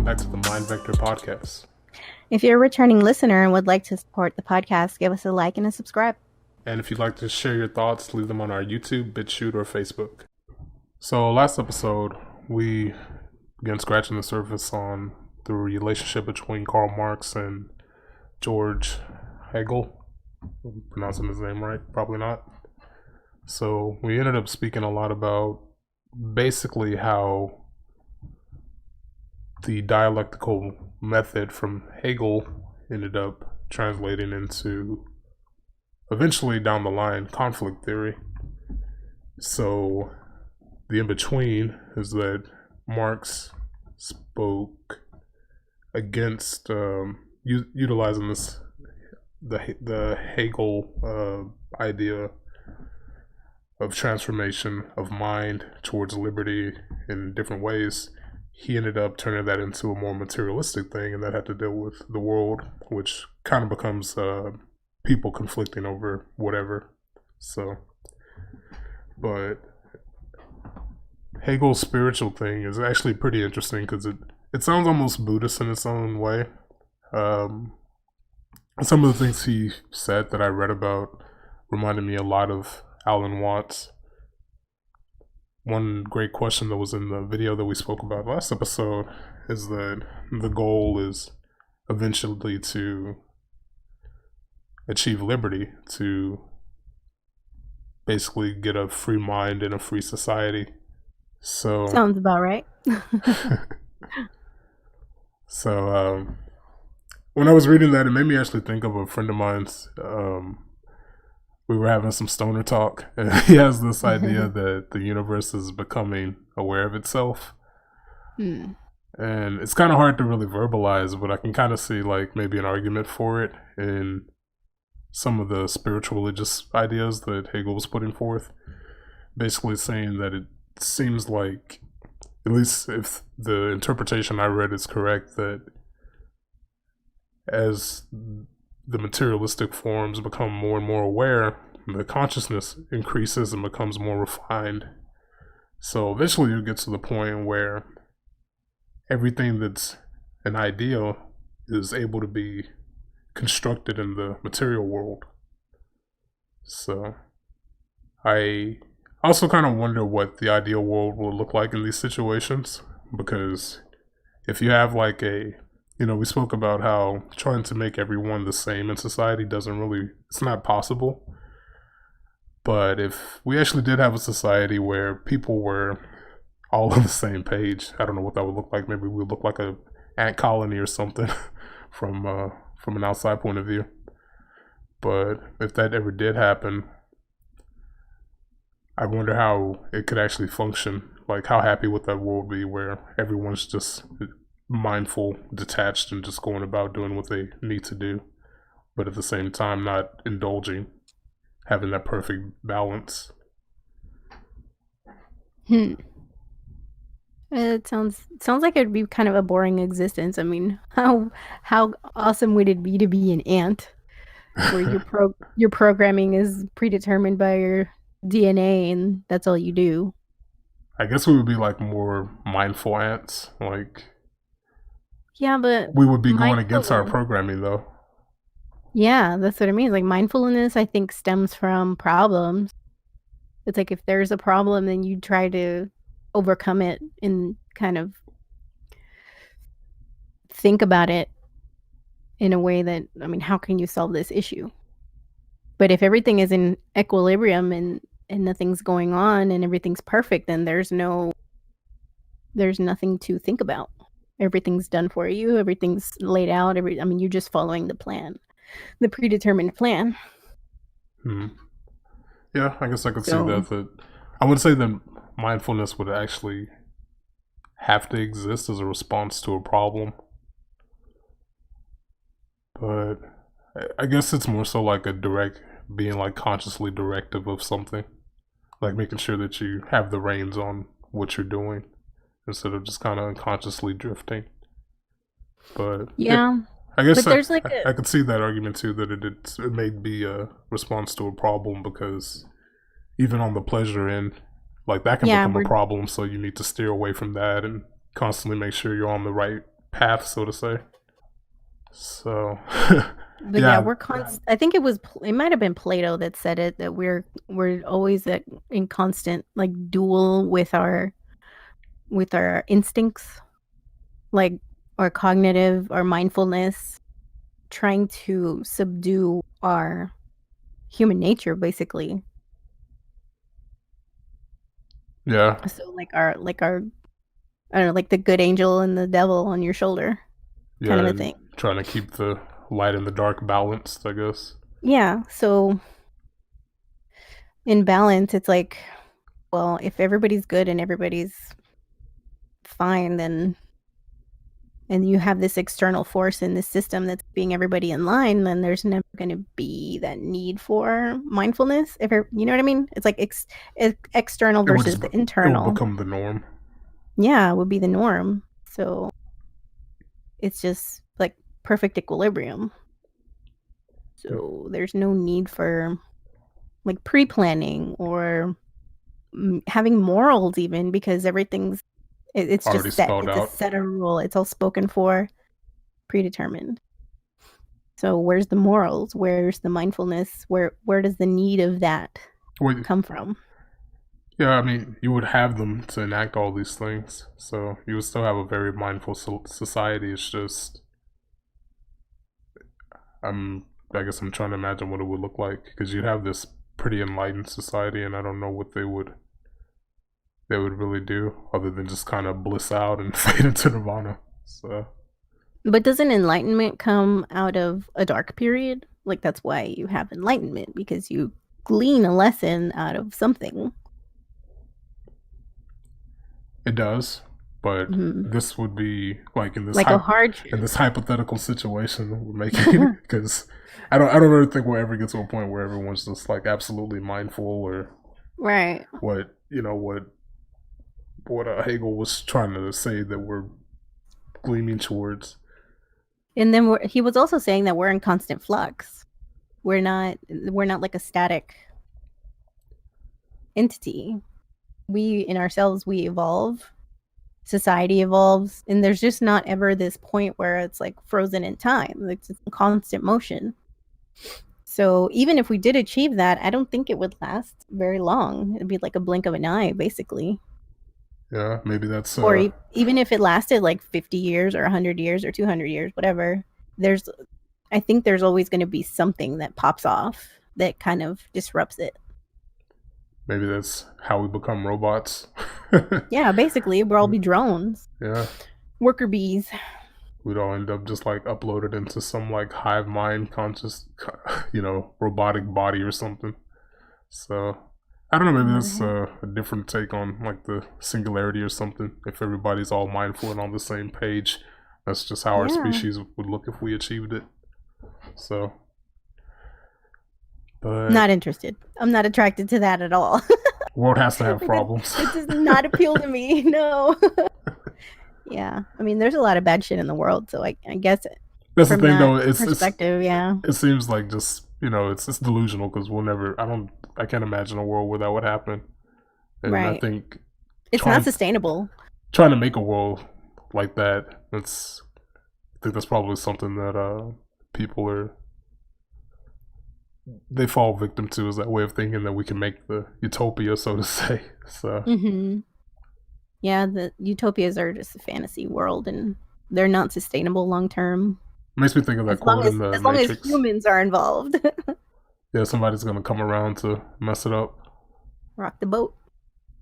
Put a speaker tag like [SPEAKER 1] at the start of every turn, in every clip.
[SPEAKER 1] back to the Mind Vector podcast.
[SPEAKER 2] If you're a returning listener and would like to support the podcast, give us a like and a subscribe.
[SPEAKER 1] And if you'd like to share your thoughts, leave them on our YouTube, BitChute, or Facebook. So last episode, we began scratching the surface on the relationship between Karl Marx and George Hegel. I'm pronouncing his name right? Probably not. So we ended up speaking a lot about basically how the dialectical method from Hegel ended up translating into, eventually down the line, conflict theory. So the in-between is that Marx spoke against utilizing the Hegel idea of transformation of mind towards liberty in different ways. He ended up turning that into a more materialistic thing, and that had to deal with the world, which kind of becomes people conflicting over whatever. So, but Hegel's spiritual thing is actually pretty interesting because it sounds almost Buddhist in its own way. Some of the things he said that I read about reminded me a lot of Alan Watts. One great question that was in the video that we spoke about last episode is that the goal is eventually to achieve liberty, to basically get a free mind in a free society. So
[SPEAKER 2] sounds about right.
[SPEAKER 1] So when I was reading that, it made me actually think of a friend of mine's. We were having some stoner talk, and he has this idea that the universe is becoming aware of itself. And it's kind of hard to really verbalize, but I can kind of see like maybe an argument for it in some of the spiritual religious ideas that Hegel was putting forth. Basically saying that it seems like, at least if the interpretation I read is correct, that as the materialistic forms become more and more aware, the consciousness increases and becomes more refined. So eventually you get to the point where everything that's an ideal is able to be constructed in the material world. So I also kind of wonder what the ideal world will look like in these situations, because if you have like we spoke about how trying to make everyone the same in society it's not possible. But if we actually did have a society where people were all on the same page, I don't know what that would look like. Maybe we would look like a ant colony or something from an outside point of view. But if that ever did happen, I wonder how it could actually function. Like, how happy would that world be where everyone's just mindful, detached, and just going about doing what they need to do, but at the same time not indulging, having that perfect balance.
[SPEAKER 2] It sounds like it'd be kind of a boring existence. I mean, how awesome would it be to be an ant, where your programming is predetermined by your DNA and that's all you do?
[SPEAKER 1] I guess we would be like more mindful ants. Like,
[SPEAKER 2] yeah, but
[SPEAKER 1] we would be going against our programming though.
[SPEAKER 2] Yeah, that's what I mean. Like, mindfulness, I think, stems from problems. It's like if there's a problem, then you try to overcome it and kind of think about it in a way that, I mean, how can you solve this issue? But if everything is in equilibrium and nothing's going on and everything's perfect, then there's nothing to think about. Everything's done for you. Everything's laid out. You're just following the plan, the predetermined plan.
[SPEAKER 1] Yeah, I guess I could see that. I would say that mindfulness would actually have to exist as a response to a problem. But I guess it's more so like being like consciously directive of something. Like making sure that you have the reins on what you're doing instead of just kind of unconsciously drifting. But
[SPEAKER 2] yeah,
[SPEAKER 1] I guess
[SPEAKER 2] but there's
[SPEAKER 1] I could see that argument too, that it may be a response to a problem, because even on the pleasure end, like that can become a problem. So you need to steer away from that and constantly make sure you're on the right path, so to say. So,
[SPEAKER 2] But yeah,
[SPEAKER 1] yeah,
[SPEAKER 2] we're I think it might have been Plato that said it, that we're always in constant like duel with our instincts, like our cognitive, our mindfulness, trying to subdue our human nature, basically.
[SPEAKER 1] yeah,
[SPEAKER 2] So like our I don't know, like the good angel and the devil on your shoulder, kind of
[SPEAKER 1] yeah,
[SPEAKER 2] a
[SPEAKER 1] and
[SPEAKER 2] thing.
[SPEAKER 1] trying to keep the light and the dark balanced, I guess.
[SPEAKER 2] Yeah. So in balance, it's like, well, if everybody's good and everybody's fine, then and you have this external force in this system that's being everybody in line, then there's never going to be that need for mindfulness. You know what I mean? It's like external
[SPEAKER 1] It would
[SPEAKER 2] versus
[SPEAKER 1] just
[SPEAKER 2] the
[SPEAKER 1] it would
[SPEAKER 2] internal.
[SPEAKER 1] become the norm.
[SPEAKER 2] Yeah, would be the norm. So it's just like perfect equilibrium. So there's no need for like pre-planning or having morals even, because it's
[SPEAKER 1] Already
[SPEAKER 2] just set.
[SPEAKER 1] spelled
[SPEAKER 2] It's a
[SPEAKER 1] out.
[SPEAKER 2] set of rule. It's all spoken for, predetermined. So where's the morals? Where's the mindfulness? Where does the need of that
[SPEAKER 1] Well,
[SPEAKER 2] come from?
[SPEAKER 1] yeah, I mean, you would have them to enact all these things, so you would still have a very mindful society. It's just, I guess I'm trying to imagine what it would look like because you'd have this pretty enlightened society, and I don't know what they would really do other than just kind of bliss out and fade into nirvana. So
[SPEAKER 2] But doesn't enlightenment come out of a dark period? Like that's why you have enlightenment, because you glean a lesson out of something.
[SPEAKER 1] it does, but
[SPEAKER 2] Mhm.
[SPEAKER 1] this would be like
[SPEAKER 2] Like a
[SPEAKER 1] in
[SPEAKER 2] hardship.
[SPEAKER 1] this hypothetical situation we're making because I don't really think we'll ever get to a point where everyone's just like absolutely mindful or
[SPEAKER 2] Right.
[SPEAKER 1] what Hegel was trying to say that we're gleaming towards.
[SPEAKER 2] And then he was also saying that we're in constant flux. We're not like a static entity. We in ourselves, we evolve, society evolves, and there's just not ever this point where it's like frozen in time. It's constant motion. So even if we did achieve that, I don't think it would last very long. It'd be like a blink of an eye, basically.
[SPEAKER 1] Yeah, maybe that's
[SPEAKER 2] Or even if it lasted like 50 years or 100 years or 200 years, whatever, there's I think there's always going to be something that pops off that kind of disrupts it.
[SPEAKER 1] maybe that's how we become robots.
[SPEAKER 2] Yeah, basically, we'll all be drones,
[SPEAKER 1] Yeah,
[SPEAKER 2] worker bees.
[SPEAKER 1] we'd all end up just like uploaded into some like hive mind conscious, robotic body or something. So I don't know. Maybe that's a different take on like the singularity or something. If everybody's all mindful and on the same page, that's just how our
[SPEAKER 2] Yeah,
[SPEAKER 1] species would look if we achieved it. So, but
[SPEAKER 2] not interested. I'm not attracted to that at all.
[SPEAKER 1] world has to have
[SPEAKER 2] Like
[SPEAKER 1] problems.
[SPEAKER 2] it does not appeal to me. No. Yeah, I mean, there's a lot of bad shit in the world, so I guess
[SPEAKER 1] That's the
[SPEAKER 2] from
[SPEAKER 1] thing,
[SPEAKER 2] that
[SPEAKER 1] though. It's
[SPEAKER 2] perspective, yeah,
[SPEAKER 1] it seems like just it's delusional because we'll never. I can't imagine a world where that would happen. And I
[SPEAKER 2] right.
[SPEAKER 1] think
[SPEAKER 2] It's not
[SPEAKER 1] trying
[SPEAKER 2] sustainable.
[SPEAKER 1] trying to make a world like that, I think that's probably something that people they fall victim to, is that way of thinking that we can make the utopia, so to say. So
[SPEAKER 2] Hmm. Yeah, the utopias are just a fantasy world, and they're not sustainable long term.
[SPEAKER 1] it makes me think of that
[SPEAKER 2] As long
[SPEAKER 1] quote in
[SPEAKER 2] as
[SPEAKER 1] the
[SPEAKER 2] as long as
[SPEAKER 1] Matrix.
[SPEAKER 2] humans are involved,
[SPEAKER 1] Yeah, somebody's gonna come around to mess it up.
[SPEAKER 2] rock the boat.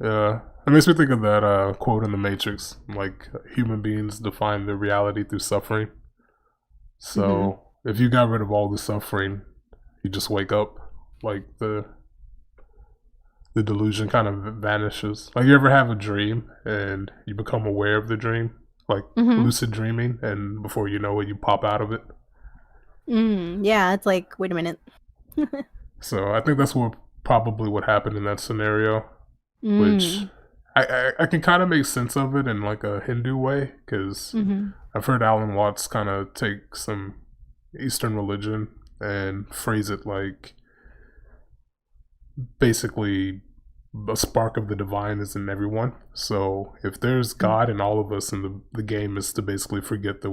[SPEAKER 1] Yeah, it makes me think of that quote in the Matrix, like human beings define their reality through suffering.
[SPEAKER 2] Hmm.
[SPEAKER 1] So if you got rid of all the suffering, you just wake up, like the delusion kind of vanishes. Like you ever have a dream and you become aware of the dream, like
[SPEAKER 2] Hmm.
[SPEAKER 1] lucid dreaming, and before you know it, you pop out of it.
[SPEAKER 2] Yeah, it's like, wait a minute.
[SPEAKER 1] So I think that's what probably would happen in that scenario, which
[SPEAKER 2] Mm.
[SPEAKER 1] I can kind of make sense of it in like a Hindu way because
[SPEAKER 2] Hmm.
[SPEAKER 1] I've heard Alan Watts kind of take some Eastern religion and phrase it like basically a spark of the divine is in everyone. So if there's God in all of us, and the game is to basically forget that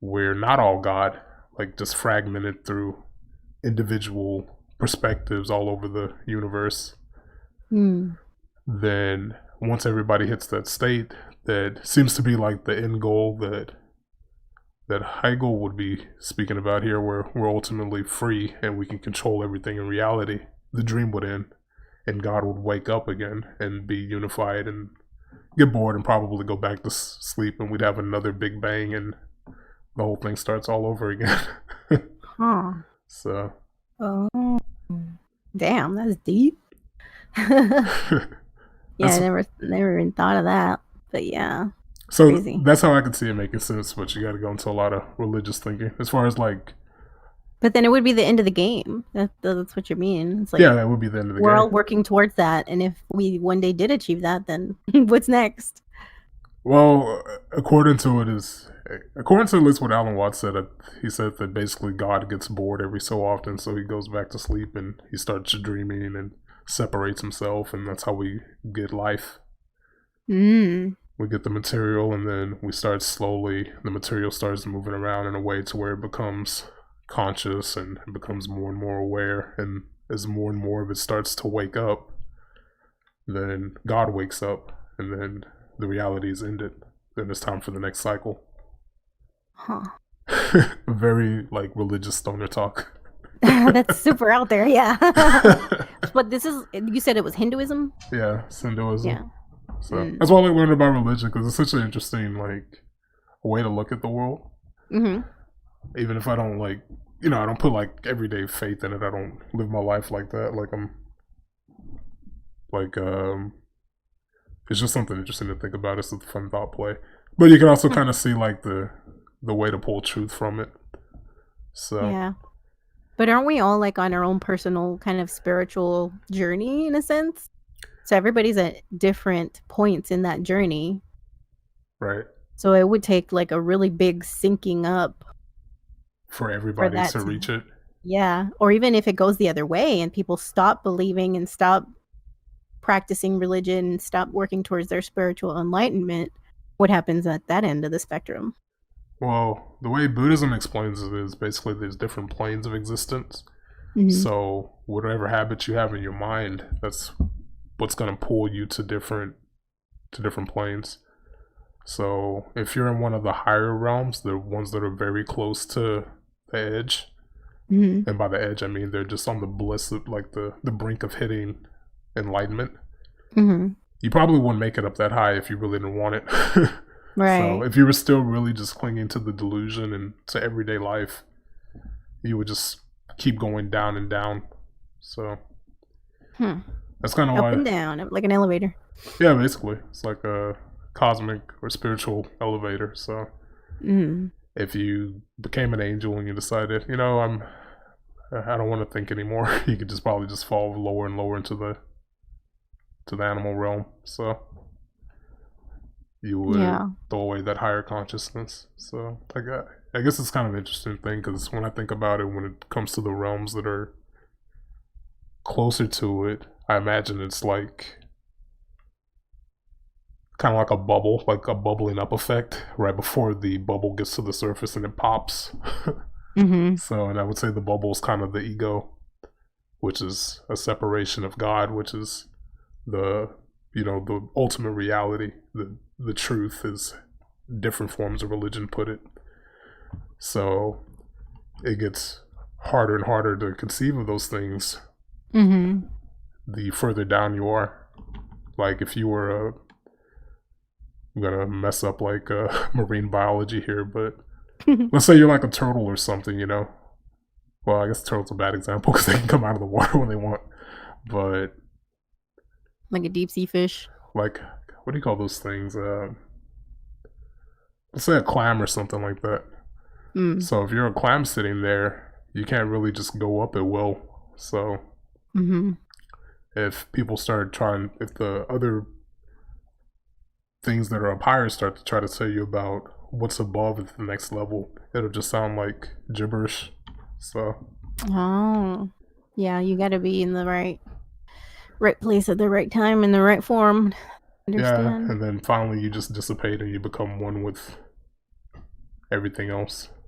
[SPEAKER 1] we're not all God, like just fragmented through individual perspectives all over the universe, then once everybody hits that state, that seems to be like the end goal that Hegel would be speaking about here, where we're ultimately free and we can control everything in reality. The dream would end, and God would wake up again and be unified and get bored and probably go back to sleep, and we'd have another big bang, and the whole thing starts all over again.
[SPEAKER 2] Huh.
[SPEAKER 1] So.
[SPEAKER 2] Oh, damn, that's deep. Yeah, I never even thought of that. But yeah.
[SPEAKER 1] So
[SPEAKER 2] crazy.
[SPEAKER 1] That's how I could see it making sense, but you got to go into a lot of religious thinking as far as like.
[SPEAKER 2] But then it would be the end of the game. That's what you mean. It's like,
[SPEAKER 1] yeah, that would be the end of the game.
[SPEAKER 2] We're all working towards that, and if we one day did achieve that, then what's next?
[SPEAKER 1] Well, according to at least what Alan Watts said, he said that basically God gets bored every so often, so he goes back to sleep and he starts dreaming and separates himself, and that's how we get life. We get the material, and then we start slowly, the material starts moving around in a way to where it becomes conscious and it becomes more and more aware, and as more and more of it starts to wake up, then God wakes up, and then the reality is ended. Then it's time for the next cycle.
[SPEAKER 2] Huh.
[SPEAKER 1] Very like religious stoner talk.
[SPEAKER 2] That's super out there, yeah. But this is, you said it was Hinduism?
[SPEAKER 1] Yeah, it's Hinduism.
[SPEAKER 2] Yeah.
[SPEAKER 1] So that's why I learned about religion, because it's such an interesting like way to look at the world. Even if I don't like, I don't put like everyday faith in it. I don't live my life like that. Like I'm like it's just something interesting to think about. It's a fun thought play. But you can also kind of see like the way to pull truth from it. So
[SPEAKER 2] yeah. But aren't we all like on our own personal kind of spiritual journey in a sense? So everybody's at different points in that journey.
[SPEAKER 1] Right.
[SPEAKER 2] So it would take like a really big syncing up
[SPEAKER 1] for everybody to reach it.
[SPEAKER 2] Yeah. Or even if it goes the other way and people stop believing and stop practicing religion and stop working towards their spiritual enlightenment, what happens at that end of the spectrum?
[SPEAKER 1] Well, the way Buddhism explains it is basically there's different planes of existence. So whatever habits you have in your mind, that's what's going to pull you to different planes. So if you're in one of the higher realms, the ones that are very close to the edge, and by the edge I mean they're just on the bliss of like the brink of hitting enlightenment. You probably wouldn't make it up that high if you really didn't want it.
[SPEAKER 2] Right.
[SPEAKER 1] So if you were still really just clinging to the delusion and to everyday life, you would just keep going down and down. So that's kind of why
[SPEAKER 2] up and down, like an elevator.
[SPEAKER 1] Yeah, basically it's like a cosmic or spiritual elevator. So if you became an angel and you decided, I don't want to think anymore, you could just probably just fall lower and lower into the animal realm. So you would throw away that higher consciousness. So I guess it's kind of an interesting thing, because when I think about it, when it comes to the realms that are closer to it, I imagine it's like kind of like a bubble, like a bubbling up effect right before the bubble gets to the surface and it pops. So, and I would say the bubble is kind of the ego, which is a separation of God, which is the ultimate reality. The truth, is different forms of religion put it. So it gets harder and harder to conceive of those things the further down you are. Like if you were I'm gonna mess up like marine biology here, but let's say you're like a turtle or something, well, I guess turtle's a bad example because they can come out of the water when they want, but
[SPEAKER 2] like a deep sea fish,
[SPEAKER 1] like, what do you call those things? Let's say a clam or something like that. So if you're a clam sitting there, you can't really just go up at will. So if people start if the other things that are up higher start to try to tell you about what's above at the next level, it'll just sound like gibberish. So
[SPEAKER 2] yeah, you got to be in the right place at the right time in the right form.
[SPEAKER 1] Yeah,
[SPEAKER 2] Understand?
[SPEAKER 1] and then finally you just dissipate and you become one with everything else.
[SPEAKER 2] Huh.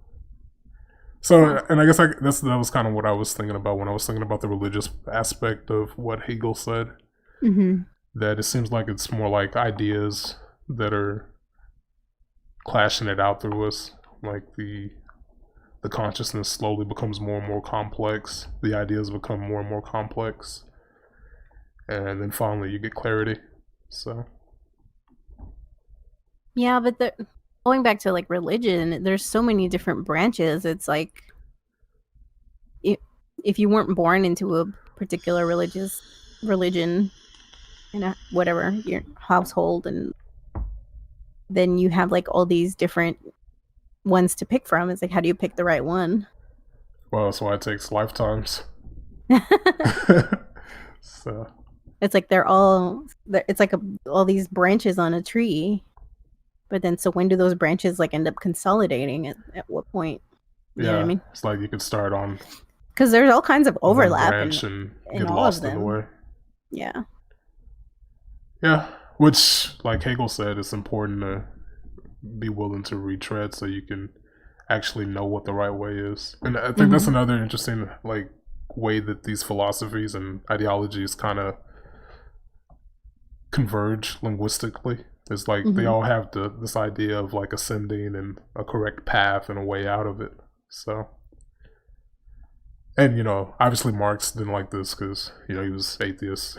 [SPEAKER 1] So, and I guess that was kind of what I was thinking about when I was thinking about the religious aspect of what Hegel said.
[SPEAKER 2] Mm-hmm.
[SPEAKER 1] That it seems like it's more like ideas that are clashing it out through us. Like the consciousness slowly becomes more and more complex. The ideas become more and more complex, and then finally you get clarity. So
[SPEAKER 2] Yeah, but going back to like religion, there's so many different branches. It's like if if you weren't born into a particular religion in whatever your household, and then you have like all these different ones to pick from. It's like, how do you pick the right one?
[SPEAKER 1] well, that's why it takes lifetimes. So
[SPEAKER 2] It's like it's like all these branches on a tree. But then, so when do those branches like end up consolidating? At what point? You know what I
[SPEAKER 1] yeah,
[SPEAKER 2] mean?
[SPEAKER 1] it's like you could start on
[SPEAKER 2] Because there's all kinds of
[SPEAKER 1] one
[SPEAKER 2] overlap
[SPEAKER 1] branch and
[SPEAKER 2] in
[SPEAKER 1] get
[SPEAKER 2] all of
[SPEAKER 1] lost in the
[SPEAKER 2] them.
[SPEAKER 1] way.
[SPEAKER 2] Yeah.
[SPEAKER 1] Yeah, which, like Hegel said, it's important to be willing to retread so you can actually know what the right way is. And I think that's
[SPEAKER 2] Mm-hmm.
[SPEAKER 1] another interesting like way that these philosophies and ideologies kind of converge linguistically. It's like they
[SPEAKER 2] Mm-hmm.
[SPEAKER 1] all have this idea of like ascending and a correct path and a way out of it. So, and obviously Marx didn't like this because he was atheist.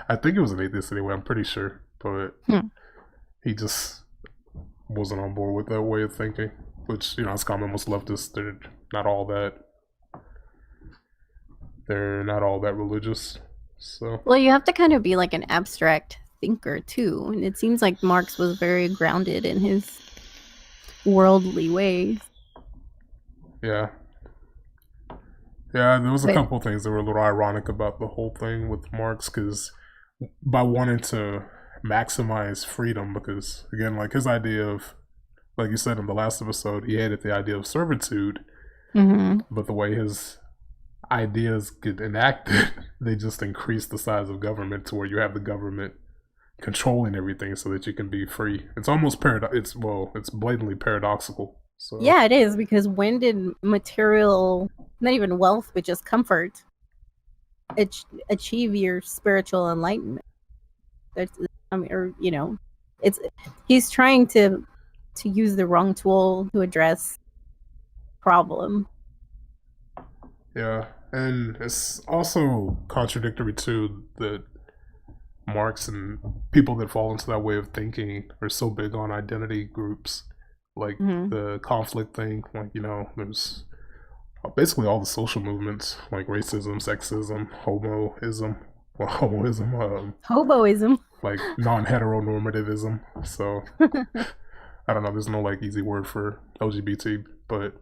[SPEAKER 1] I think he was an atheist anyway. I'm pretty sure, but
[SPEAKER 2] Hmm.
[SPEAKER 1] he just wasn't on board with that way of thinking. Which as common most leftists, they're not all that religious. So
[SPEAKER 2] Well, you have to kind of be like an abstract thinker too, and it seems like Marx was very grounded in his worldly ways.
[SPEAKER 1] yeah, yeah. There was a
[SPEAKER 2] But
[SPEAKER 1] couple things that were a little ironic about the whole thing with Marx because by wanting to maximize freedom, because again, like his idea of, like you said in the last episode, he hated the idea of servitude,
[SPEAKER 2] mm-hmm.
[SPEAKER 1] but the way his ideas get enacted, they just increase the size of government to where you have the government controlling everything so that you can be free. It's almost it's blatantly paradoxical. So
[SPEAKER 2] Yeah, it is, because when did material, not even wealth, but just comfort, achieve your spiritual enlightenment? That's, I mean, or it's he's trying to use the wrong tool to address problem.
[SPEAKER 1] yeah, and it's also contradictory too that Marx and people that fall into that way of thinking are so big on identity groups, like
[SPEAKER 2] Mm-hmm.
[SPEAKER 1] the conflict thing. Like there's basically all the social movements like racism, sexism, homoism,
[SPEAKER 2] Hoboism.
[SPEAKER 1] like non-heteronormativism. So I don't know. There's no like easy word for LGBT, but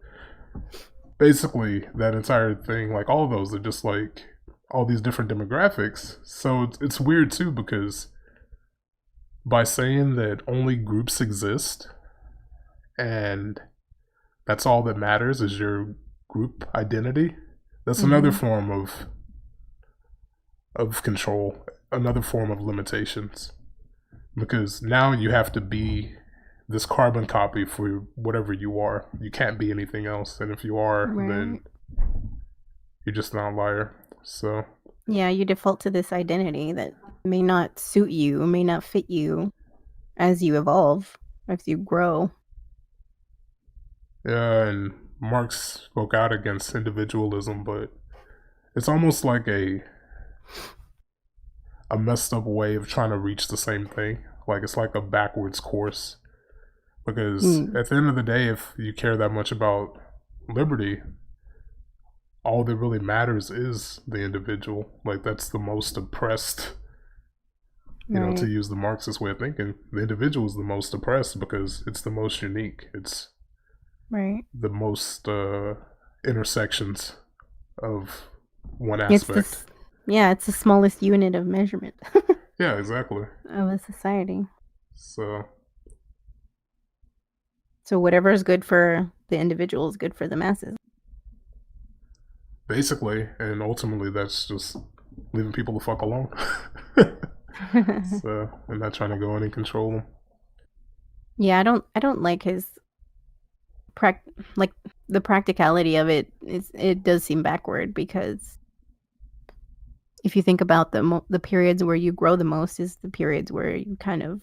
[SPEAKER 1] basically that entire thing, like all of those, are just like all these different demographics. So it's weird too because by saying that only groups exist and that's all that matters is your group identity, that's another
[SPEAKER 2] Mm-hmm.
[SPEAKER 1] form of control, another form of limitations. Because now you have to be this carbon copy for whatever you are. You can't be anything else. And if you are, then
[SPEAKER 2] Right.
[SPEAKER 1] you're just an outlier. So
[SPEAKER 2] Yeah, you default to this identity that may not suit you, may not fit you as you evolve, as you grow.
[SPEAKER 1] yeah, and Marx spoke out against individualism, but it's almost like a messed up way of trying to reach the same thing. Like it's like a backwards course. Because
[SPEAKER 2] Mm.
[SPEAKER 1] at the end of the day, if you care that much about liberty, all that really matters is the individual. Like that's the most oppressed, to
[SPEAKER 2] Right.
[SPEAKER 1] use the Marxist way of thinking. The individual is the most oppressed because it's the most unique. It's
[SPEAKER 2] Right.
[SPEAKER 1] the most intersections of one
[SPEAKER 2] It's
[SPEAKER 1] aspect.
[SPEAKER 2] this. Yeah, it's the smallest unit of measurement
[SPEAKER 1] Yeah, exactly.
[SPEAKER 2] of a society.
[SPEAKER 1] So
[SPEAKER 2] So whatever is good for the individual is good for the masses.
[SPEAKER 1] basically, and ultimately, that's just leaving people the fuck alone. So I'm not trying to go in and control them.
[SPEAKER 2] Yeah, I don't like his prac like the practicality of it is it does seem backward because if you think about the periods where you grow the most is the periods where you kind of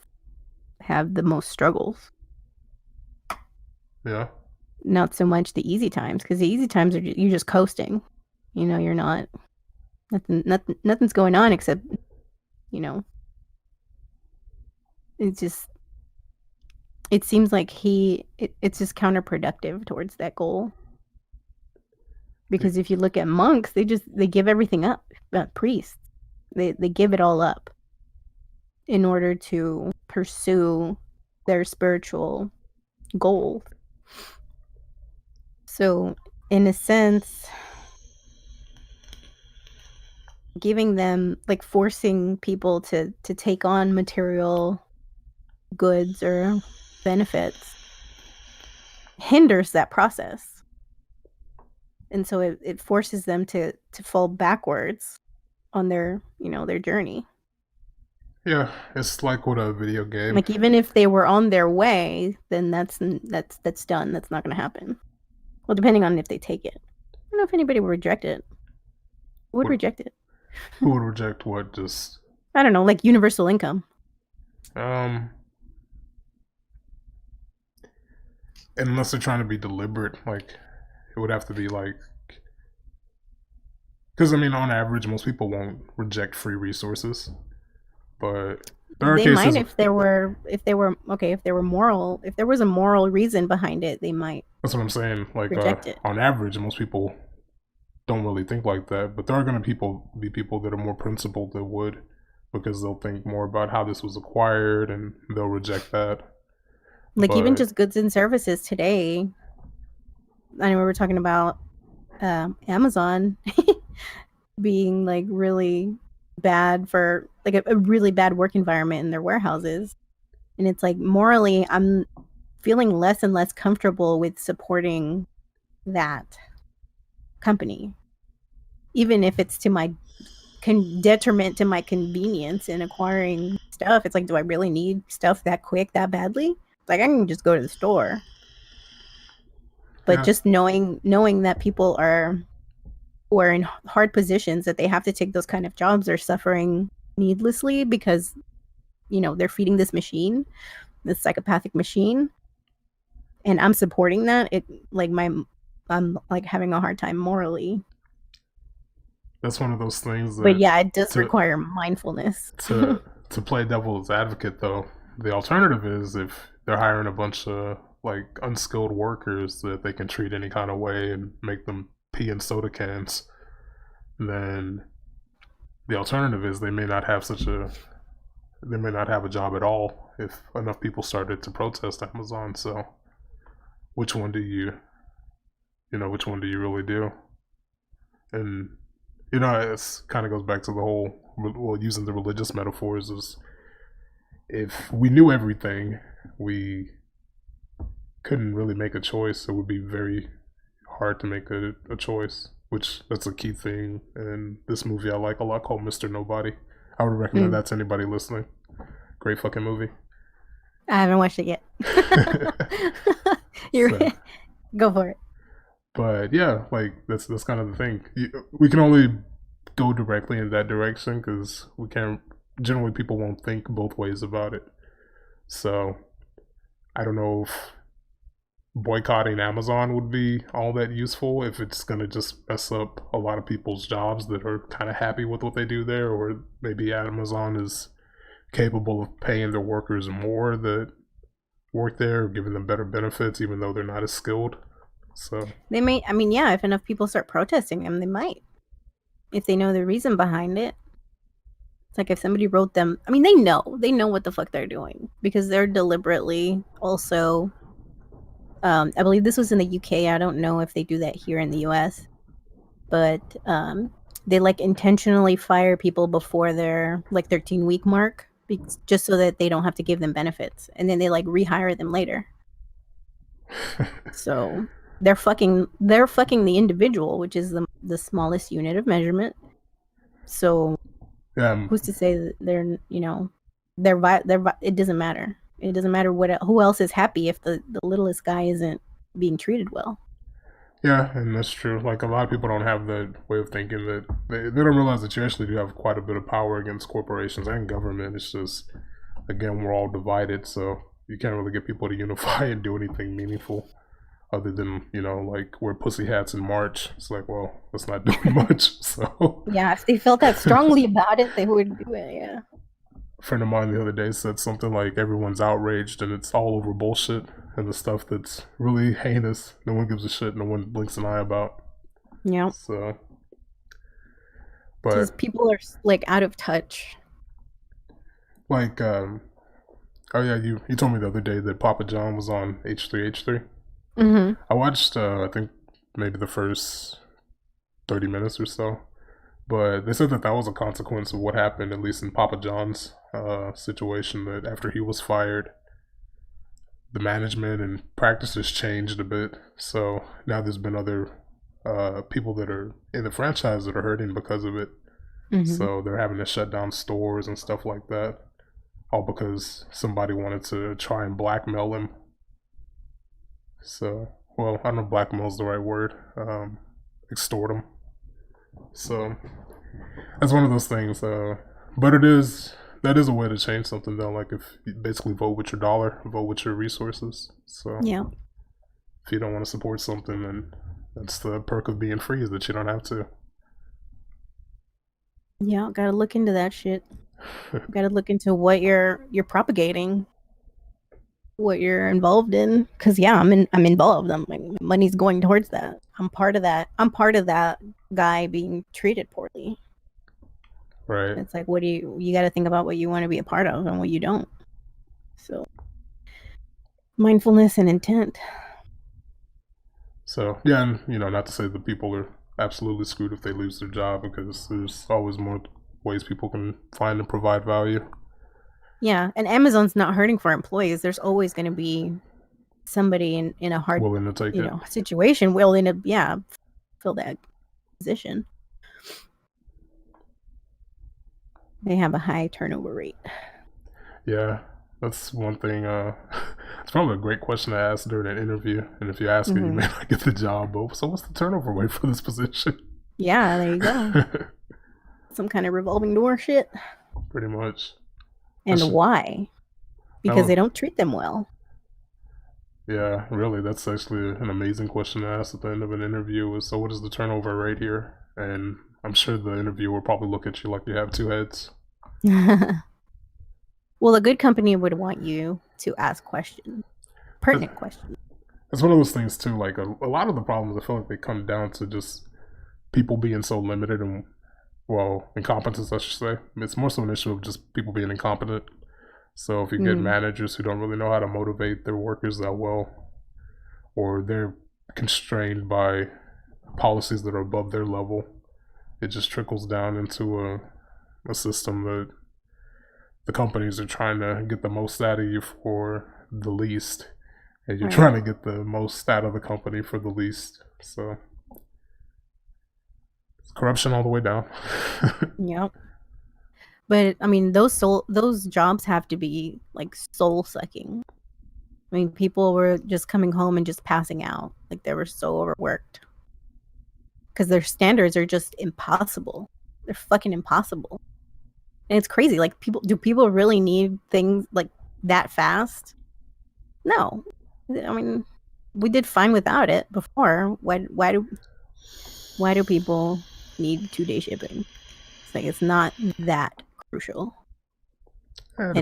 [SPEAKER 2] have the most struggles.
[SPEAKER 1] Yeah,
[SPEAKER 2] Not so much the easy times because the easy times are you're just coasting. You know, you're not nothing's going on except you know it's just it seems like it's just counterproductive towards that goal because if you look at monks they give everything up. Priests they give it all up in order to pursue their spiritual goals. So in a sense giving them like forcing people to take on material goods or benefits hinders that process. And so it forces them to fall backwards on their, their journey.
[SPEAKER 1] yeah. It's like with a video game.
[SPEAKER 2] Like even if they were on their way, then that's done. That's not going to happen. Well, depending on if they take it. I don't know if anybody would reject it. Would
[SPEAKER 1] What,
[SPEAKER 2] reject it.
[SPEAKER 1] who would reject what? Just
[SPEAKER 2] I don't know, like universal income.
[SPEAKER 1] um, unless they're trying to be deliberate, like it would have to be like because I mean, on average, most people won't reject free resources, but there are
[SPEAKER 2] They might
[SPEAKER 1] cases.
[SPEAKER 2] if there were moral, if there was a moral reason behind it, they might
[SPEAKER 1] That's what I'm saying. Like
[SPEAKER 2] reject it.
[SPEAKER 1] on average, most people don't really think like that, but there are going to be people that are more principled that would, because they'll think more about how this was acquired and they'll reject that.
[SPEAKER 2] Like even
[SPEAKER 1] But
[SPEAKER 2] just goods and services today. I know we were talking about Amazon being like really bad for like a really bad work environment in their warehouses. And it's like morally, I'm feeling less and less comfortable with supporting that company, even if it's to my detriment to my convenience in acquiring stuff. It's like, do I really need stuff that quick, that badly? Like I can just go to the store. But
[SPEAKER 1] yeah,
[SPEAKER 2] just knowing that people are who are in hard positions that they have to take those kind of jobs are suffering needlessly because they're feeding this machine, this psychopathic machine, and I'm supporting that. I'm like having a hard time morally.
[SPEAKER 1] that's one of those things
[SPEAKER 2] But
[SPEAKER 1] that
[SPEAKER 2] yeah, it does
[SPEAKER 1] to
[SPEAKER 2] require mindfulness.
[SPEAKER 1] to to play devil's advocate though, the alternative is if they're hiring a bunch of like unskilled workers that they can treat any kind of way and make them pee in soda cans, then the alternative is they may not have a job at all if enough people started to protest Amazon. So which one do which one do you really do? And it kind of goes back to the whole using the religious metaphors is if we knew everything, we couldn't really make a choice. It would be very hard to make a choice, which that's a key thing in this movie I like a lot called Mr. Nobody. I would recommend
[SPEAKER 2] Mm.
[SPEAKER 1] that to anybody listening. Great fucking movie.
[SPEAKER 2] I haven't watched it yet. You're
[SPEAKER 1] So,
[SPEAKER 2] go for it.
[SPEAKER 1] but yeah, like that's kind of the thing. We can only go directly in that direction because we can't. Generally, people won't think both ways about it. So I don't know if boycotting Amazon would be all that useful if it's going to just mess up a lot of people's jobs that are kind of happy with what they do there, or maybe Amazon is capable of paying their workers more that work there, giving them better benefits even though they're not as skilled. So
[SPEAKER 2] They may. I mean, yeah. If enough people start protesting them, they might. If they know the reason behind it. It's like if somebody wrote them. I mean, they know what the fuck they're doing because they're deliberately also. I believe this was in the UK. I don't know if they do that here in the US, but they like intentionally fire people before their like 13-week mark, just so that they don't have to give them benefits, and then they like rehire them later. So they're fucking the individual, which is the smallest unit of measurement, So
[SPEAKER 1] Yeah,
[SPEAKER 2] who's to say that they're, it doesn't matter. It doesn't matter who else is happy if the littlest guy isn't being treated well.
[SPEAKER 1] yeah, and that's true. Like a lot of people don't have that way of thinking that they don't realize that you actually do have quite a bit of power against corporations and government. It's just again we're all divided, so you can't really get people to unify and do anything meaningful other than like wear pussy hats in March. It's like, well, that's not doing much. So
[SPEAKER 2] Yeah, if they felt that strongly about it, they would do it. Yeah.
[SPEAKER 1] a friend of mine the other day said something like everyone's outraged and it's all over bullshit and the stuff that's really heinous. No one gives a shit. No one blinks an eye about.
[SPEAKER 2] Yeah.
[SPEAKER 1] So,
[SPEAKER 2] Because
[SPEAKER 1] but
[SPEAKER 2] people are like out of touch.
[SPEAKER 1] like, oh yeah, you told me the other day that Papa John was on H3H3.
[SPEAKER 2] Mm-hmm.
[SPEAKER 1] I watched, I think maybe the first 30 minutes or so, but they said that that was a consequence of what happened, at least in Papa John's situation. That after he was fired, the management and practices changed a bit. So now there's been other people that are in the franchise that are hurting because of it.
[SPEAKER 2] Mm-hmm.
[SPEAKER 1] So they're having to shut down stores and stuff like that, all because somebody wanted to try and blackmail him. So, well, I don't know if blackmail is the right word. Extort him. So that's one of those things. But that is a way to change something though. Like if you basically vote with your dollar, vote with your resources. So
[SPEAKER 2] Yeah.
[SPEAKER 1] if you don't want to support something, then that's the perk of being free is that you don't have to.
[SPEAKER 2] Yeah. Gotta look into that shit. Gotta look into what you're propagating, what you're involved in. Because yeah, I'm involved. My money's going towards that. I'm part of that. I'm part of that guy being treated poorly.
[SPEAKER 1] Right.
[SPEAKER 2] It's like, what do you got to think about what you want to be a part of and what you don't. So mindfulness and intent.
[SPEAKER 1] So yeah, and not to say that people are absolutely screwed if they lose their job because there's always more ways people can find and provide value.
[SPEAKER 2] Yeah, and Amazon's not hurting for employees. There's always going to be somebody in a hard,
[SPEAKER 1] Willing to take it.
[SPEAKER 2] situation willing to fill that position. They have a high turnover rate.
[SPEAKER 1] Yeah, that's one thing. It's probably a great question to ask during an interview. And if you ask it, you may not get the job. But so, what's the turnover rate for this position?
[SPEAKER 2] Yeah, there you go. Some kind of revolving door shit.
[SPEAKER 1] Pretty much.
[SPEAKER 2] And why? Because they don't treat them well.
[SPEAKER 1] Yeah, really, that's actually an amazing question to ask at the end of an interview. Is so, what is the turnover rate here? And I'm sure the interviewer will probably look at you like you have two heads.
[SPEAKER 2] Well, a good company would want you to ask questions, pertinent questions.
[SPEAKER 1] It's one of those things too. Like a lot of the problems, I feel like they come down to just people being so limited and incompetence, I should say. It's more so an issue of just people being incompetent. So if you get managers who don't really know how to motivate their workers that well, or they're constrained by policies that are above their level, it just trickles down into a system that the companies are trying to get the most out of you for the least, and you're trying to get the most out of the company for the least. So it's corruption all the way down.
[SPEAKER 2] Yep. But I mean, those jobs have to be like soul sucking. I mean, people were just coming home and just passing out, like they were so overworked because their standards are just impossible. They're fucking impossible, and it's crazy. Like, do people really need things like that fast? No, I mean, we did fine without it before. Why do people need 2-day shipping? It's like it's not that crucial.
[SPEAKER 1] Yeah,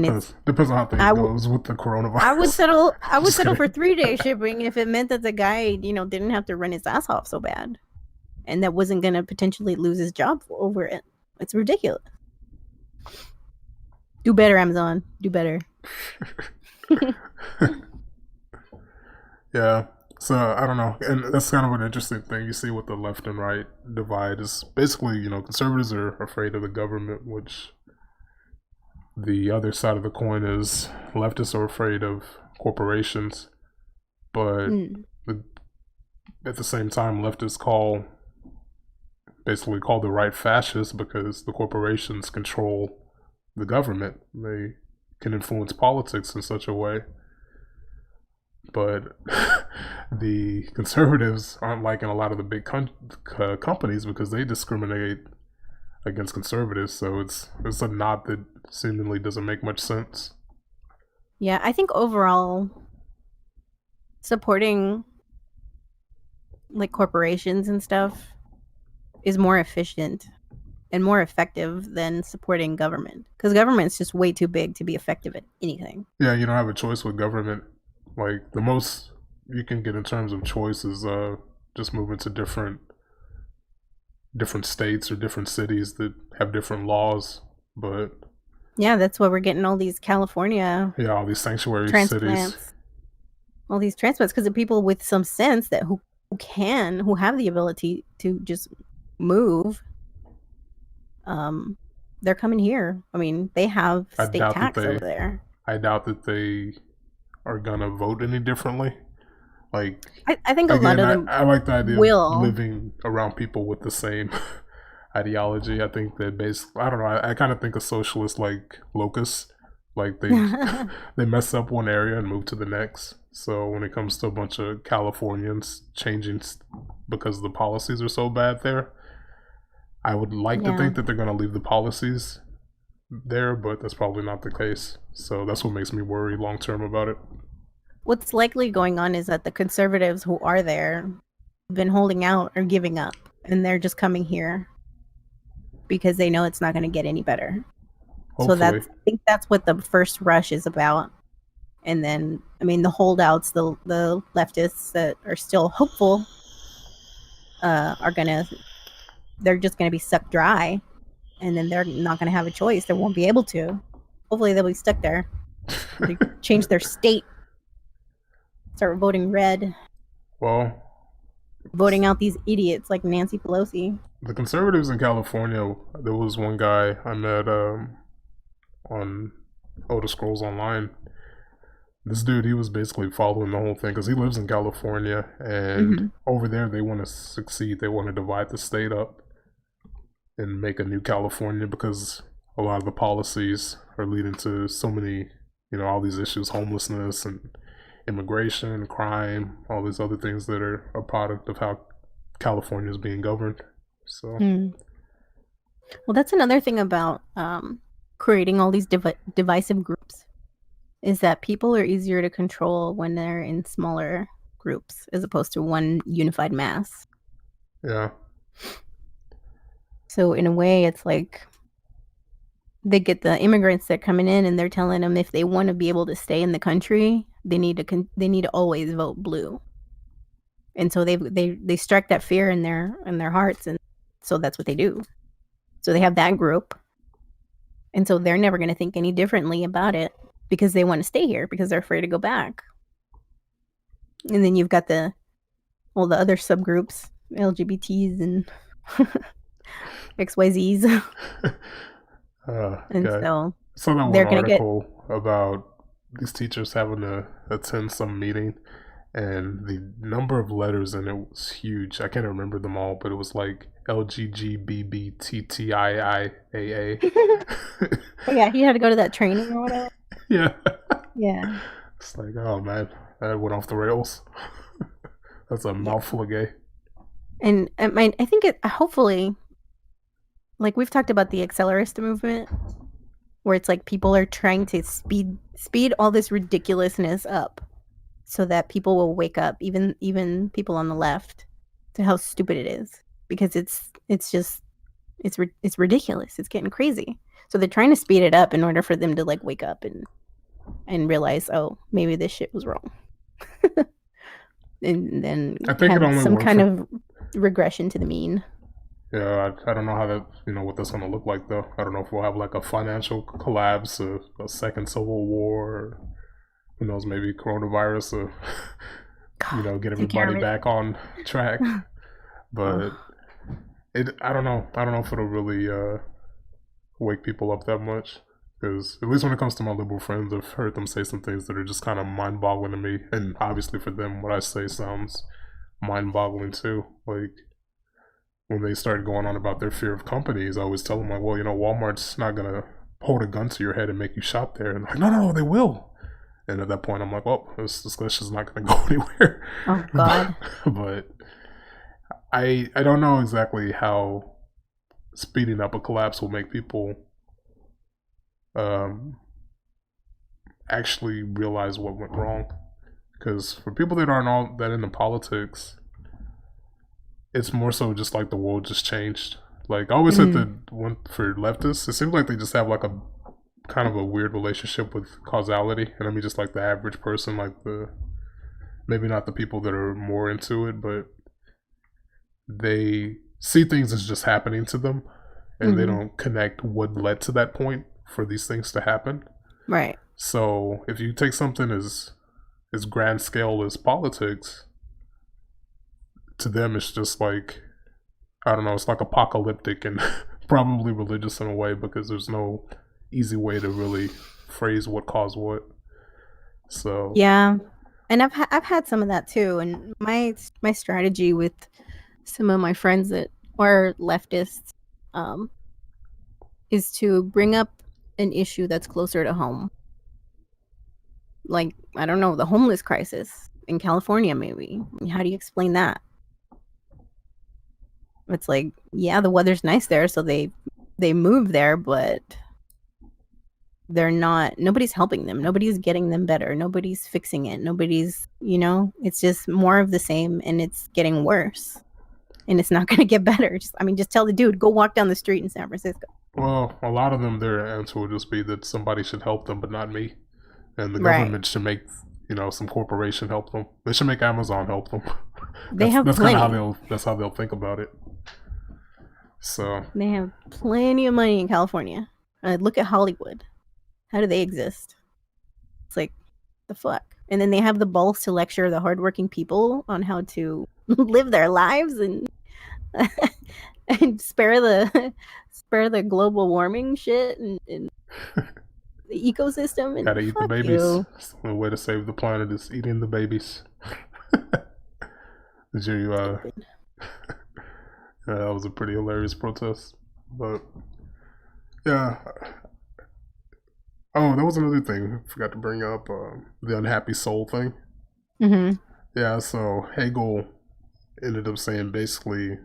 [SPEAKER 1] depends on how things goes with the coronavirus.
[SPEAKER 2] I would settle for 3-day shipping if it meant that the guy, didn't have to run his ass off so bad, and that wasn't gonna potentially lose his job over it. It's ridiculous. Do better, Amazon. Do better.
[SPEAKER 1] Yeah. So I don't know, and that's kind of an interesting thing you see with the left and right divide. Is basically conservatives are afraid of the government, which the other side of the coin is leftists are afraid of corporations, but at the same time, leftists call basically call the right fascist because the corporations control the government. They can influence politics in such a way. But the conservatives aren't like in a lot of the big companies because they discriminate against conservatives. So it's a knot that seemingly doesn't make much sense.
[SPEAKER 2] Yeah, I think overall supporting like corporations and stuff is more efficient and more effective than supporting government, because government's just way too big to be effective at anything.
[SPEAKER 1] Yeah, you don't have a choice with government. Like the most you can get in terms of choice is just moving to different states or different cities that have different laws. But
[SPEAKER 2] Yeah, that's why we're getting all these California
[SPEAKER 1] yeah, all these sanctuary cities.
[SPEAKER 2] transplants, all these transplants, because the people with some sense that who have the ability to just move, um, they're coming here. I mean, they have
[SPEAKER 1] I
[SPEAKER 2] state
[SPEAKER 1] doubt that
[SPEAKER 2] tax over
[SPEAKER 1] they
[SPEAKER 2] there.
[SPEAKER 1] I doubt that they are gonna vote any differently. Like
[SPEAKER 2] I think a lot
[SPEAKER 1] again,
[SPEAKER 2] of
[SPEAKER 1] I,
[SPEAKER 2] them
[SPEAKER 1] I like the idea of
[SPEAKER 2] will.
[SPEAKER 1] living around people with the same ideology. I think that basically, I don't know. I kind of think of socialists like locusts. Like they mess up one area and move to the next. So when it comes to a bunch of Californians changing because the policies are so bad there, I would like to
[SPEAKER 2] Yeah.
[SPEAKER 1] think that they're going to leave the policies there, but that's probably not the case. So that's what makes me worry long term about it.
[SPEAKER 2] What's likely going on is that the conservatives who are there have been holding out or giving up, and they're just coming here because they know it's not going to get any better. So
[SPEAKER 1] Hopefully.
[SPEAKER 2] I think that's what the first rush is about. And then, I mean, the holdouts, the leftists that are still hopeful, are gonna, they're just gonna be sucked dry, and then they're not gonna have a choice. They won't be able to. Hopefully, they'll be stuck there. They change their state, start voting red,
[SPEAKER 1] Well,
[SPEAKER 2] voting out these idiots like Nancy Pelosi.
[SPEAKER 1] the conservatives in California, there was one guy I met on Elder Scrolls Online. This dude, he was basically following the whole thing because he lives in California, and
[SPEAKER 2] Mm-hmm.
[SPEAKER 1] over there they want to succeed. They want to divide the state up and make a new California because a lot of the policies are leading to so many, all these issues, homelessness and immigration, crime, all these other things that are a product of how California is being governed. So
[SPEAKER 2] Mm. Well, that's another thing about creating all these divisive groups, is that people are easier to control when they're in smaller groups as opposed to one unified mass.
[SPEAKER 1] yeah,
[SPEAKER 2] So in a way, it's like they get the immigrants that are coming in, and they're telling them if they want to be able to stay in the country, they need to always vote blue. And so they strike that fear in their hearts, and so that's what they do. So they have that group, and so they're never going to think any differently about it because they want to stay here because they're afraid to go back. And then you've got the other subgroups, LGBTs and XYZs. And
[SPEAKER 1] okay.
[SPEAKER 2] so
[SPEAKER 1] I saw that one
[SPEAKER 2] they're gonna get
[SPEAKER 1] article about these teachers having to attend some meeting, and the number of letters in it was huge. I can't remember them all, but it was like LGGBBTTIIAA.
[SPEAKER 2] oh yeah, he had to go to that training or whatever.
[SPEAKER 1] Yeah.
[SPEAKER 2] Yeah.
[SPEAKER 1] It's like, oh man, that went off the rails. That's a
[SPEAKER 2] Yeah.
[SPEAKER 1] mouthful of gay.
[SPEAKER 2] And I think it hopefully, like we've talked about the accelerist movement, where it's like people are trying to speed all this ridiculousness up so that people will wake up, even people on the left, to how stupid it is, because it's just it's ridiculous. It's getting crazy. So they're trying to speed it up in order for them to like wake up and realize, oh, maybe this shit was wrong. And then
[SPEAKER 1] I think it
[SPEAKER 2] have
[SPEAKER 1] only
[SPEAKER 2] some
[SPEAKER 1] worked
[SPEAKER 2] kind
[SPEAKER 1] for.
[SPEAKER 2] of regression to the mean.
[SPEAKER 1] Yeah, I don't know how that, what that's gonna look like though. I don't know if we'll have like a financial collapse, a second civil war, or who knows, maybe coronavirus, or
[SPEAKER 2] God,
[SPEAKER 1] get
[SPEAKER 2] take care
[SPEAKER 1] everybody
[SPEAKER 2] of it.
[SPEAKER 1] back on track. But
[SPEAKER 2] Oh,
[SPEAKER 1] I don't know. I don't know if it'll really wake people up that much. Because at least when it comes to my liberal friends, I've heard them say some things that are just kind of mind-boggling to me, and obviously for them, what I say sounds mind-boggling too. Like when they started going on about their fear of companies, I always tell them like, well, Walmart's not gonna hold a gun to your head and make you shop there. And like, no, no, they will. And at that point, I'm like, well, this is not gonna go anywhere.
[SPEAKER 2] Oh
[SPEAKER 1] but,
[SPEAKER 2] God.
[SPEAKER 1] but I don't know exactly how speeding up a collapse will make people um, actually realize what went wrong. Because for people that aren't all that into politics, it's more so just like the world just changed. Like I always said
[SPEAKER 2] Mm,
[SPEAKER 1] that one for leftists, it seems like they just have like a kind of a weird relationship with causality, and I mean just like the average person, like the maybe not the people that are more into it, but they see things as just happening to them, and they
[SPEAKER 2] mm-hmm.
[SPEAKER 1] don't connect what led to that point for these things to happen.
[SPEAKER 2] Right.
[SPEAKER 1] So if you take something as grand scale as politics, to them it's just like I don't know, it's like apocalyptic and probably religious in a way because there's no easy way to really phrase what caused what. So,
[SPEAKER 2] Yeah. And I've had some of that too. And my strategy with some of my friends that are leftists um, is to bring up an issue that's closer to home. Like, I don't know, the homeless crisis in California, maybe. How do you explain that? It's like, yeah, the weather's nice there, so they move there, but nobody's helping them. Nobody's getting them better. Nobody's fixing it. It's just more of the same and it's getting worse. And it's not going to get better. Just tell the dude, go walk down the street in San Francisco.
[SPEAKER 1] well, a lot of them, their answer will just be that somebody should help them, but not me. And the
[SPEAKER 2] Right.
[SPEAKER 1] government should make, some corporation help them. They should make Amazon help them.
[SPEAKER 2] They
[SPEAKER 1] that's
[SPEAKER 2] have
[SPEAKER 1] that's kind of how
[SPEAKER 2] plenty.
[SPEAKER 1] they'll think about it. So,
[SPEAKER 2] They have plenty of money in California. Look at Hollywood. How do they exist? It's like, the fuck? And then they have the balls to lecture the hardworking people on how to live their lives and and spare the global warming shit and the ecosystem
[SPEAKER 1] gotta
[SPEAKER 2] and
[SPEAKER 1] eat the
[SPEAKER 2] fuck
[SPEAKER 1] babies.
[SPEAKER 2] you.
[SPEAKER 1] The only way to save the planet is eating the babies. Did you
[SPEAKER 2] Stupid.
[SPEAKER 1] yeah, that was a pretty hilarious protest. But yeah. Oh, that was another thing I forgot to bring up. The unhappy soul thing.
[SPEAKER 2] Mm-hmm.
[SPEAKER 1] Yeah, so Hegel ended up saying basically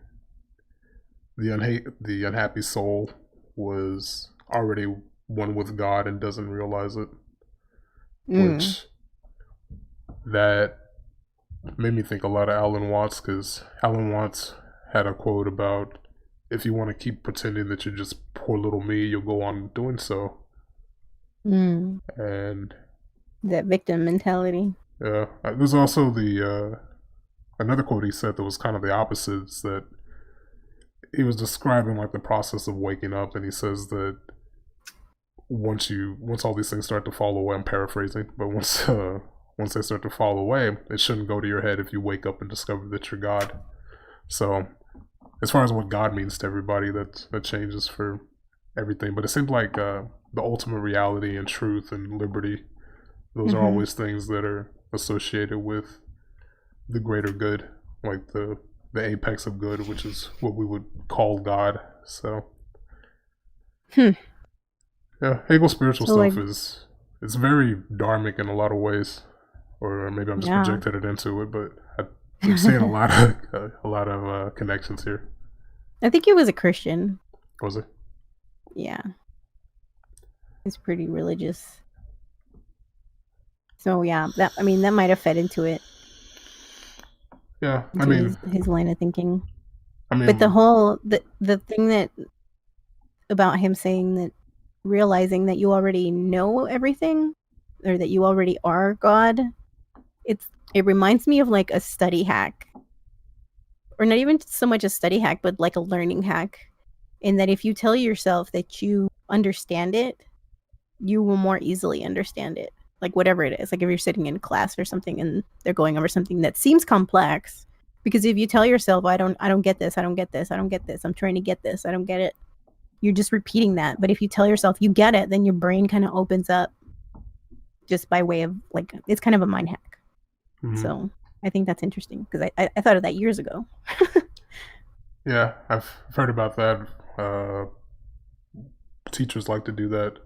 [SPEAKER 1] the unhappy soul was already one with God and doesn't realize it,
[SPEAKER 2] Mm.
[SPEAKER 1] which that made me think a lot of Alan Watts because Alan Watts had a quote about if you want to keep pretending that you're just poor little me, you'll go on doing so.
[SPEAKER 2] Mm.
[SPEAKER 1] And
[SPEAKER 2] That victim mentality.
[SPEAKER 1] yeah, there's also the another quote he said that was kind of the opposite. Is that he was describing like the process of waking up, and he says that once all these things start to fall away, I'm paraphrasing, but once they start to fall away, it shouldn't go to your head if you wake up and discover that you're God. So as far as what God means to everybody, that changes for everything. But it seems like the ultimate reality and truth and liberty, those are
[SPEAKER 2] Mm-hmm.
[SPEAKER 1] always things that are associated with the greater good, like the apex of good, which is what we would call God. So
[SPEAKER 2] Hmm.
[SPEAKER 1] yeah, Hegel's spiritual
[SPEAKER 2] So like,
[SPEAKER 1] stuff is it's very dharmic in a lot of ways, or maybe I'm just
[SPEAKER 2] yeah.
[SPEAKER 1] projected it into it, but I'm seeing a lot of connections here.
[SPEAKER 2] I think he was a Christian.
[SPEAKER 1] Was it?
[SPEAKER 2] Yeah. He's pretty religious. So yeah, that might have fed into it,
[SPEAKER 1] Yeah,
[SPEAKER 2] into his line of thinking.
[SPEAKER 1] I
[SPEAKER 2] But
[SPEAKER 1] mean,
[SPEAKER 2] the thing that about him saying that realizing that you already know everything or that you already are God, it reminds me of like a study hack. Or not even so much a study hack, but like a learning hack. In that if you tell yourself that you understand it, you will more easily understand it. Like whatever it is. Like if you're sitting in class or something and they're going over something that seems complex. Because if you tell yourself, I don't get this, I don't get this, I don't get this, I'm trying to get this, I don't get it, you're just repeating that. But if you tell yourself you get it, then your brain kind of opens up just by way of like it's kind of a mind hack.
[SPEAKER 1] mhm.
[SPEAKER 2] So I think that's interesting because I thought of that years ago.
[SPEAKER 1] Yeah, I've heard about that. Uh, Teachers like to do that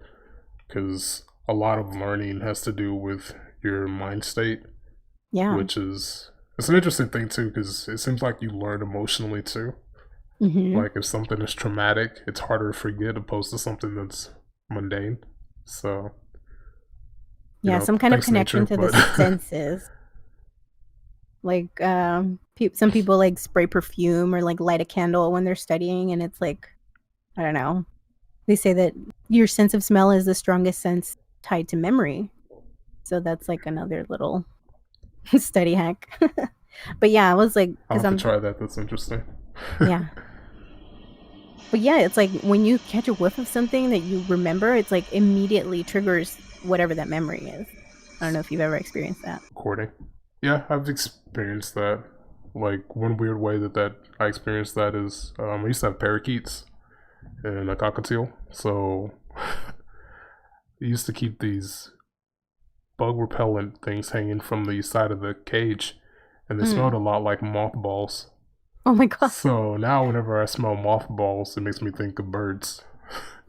[SPEAKER 1] because a lot of learning has to do with your mind state,
[SPEAKER 2] Yeah.
[SPEAKER 1] which is it's an interesting thing too because it seems like you learn emotionally too.
[SPEAKER 2] Hmm.
[SPEAKER 1] Like if something is traumatic, it's harder to forget opposed to something that's mundane. So
[SPEAKER 2] Yeah, some kind of
[SPEAKER 1] thanks
[SPEAKER 2] connection
[SPEAKER 1] nature,
[SPEAKER 2] to the
[SPEAKER 1] but
[SPEAKER 2] senses. Like some people like spray perfume or like light a candle when they're studying, and it's like, I don't know. They say that your sense of smell is the strongest sense tied to memory. So that's like another little study hack. But yeah, I was like,
[SPEAKER 1] I'll
[SPEAKER 2] because
[SPEAKER 1] have to
[SPEAKER 2] I'm,
[SPEAKER 1] try that. That's interesting.
[SPEAKER 2] yeah. But yeah, it's like when you catch a whiff of something that you remember, it's like immediately triggers whatever that memory is. I don't know if you've ever experienced that.
[SPEAKER 1] Recording. Yeah, I've experienced that. Like one weird way that I experienced that is I used to have parakeets and a cockatiel. So I used to keep these bug repellent things hanging from the side of the cage, and they smelled
[SPEAKER 2] Mm.
[SPEAKER 1] a lot like mothballs.
[SPEAKER 2] Oh my god.
[SPEAKER 1] So now, whenever I smell mothballs, it makes me think of birds.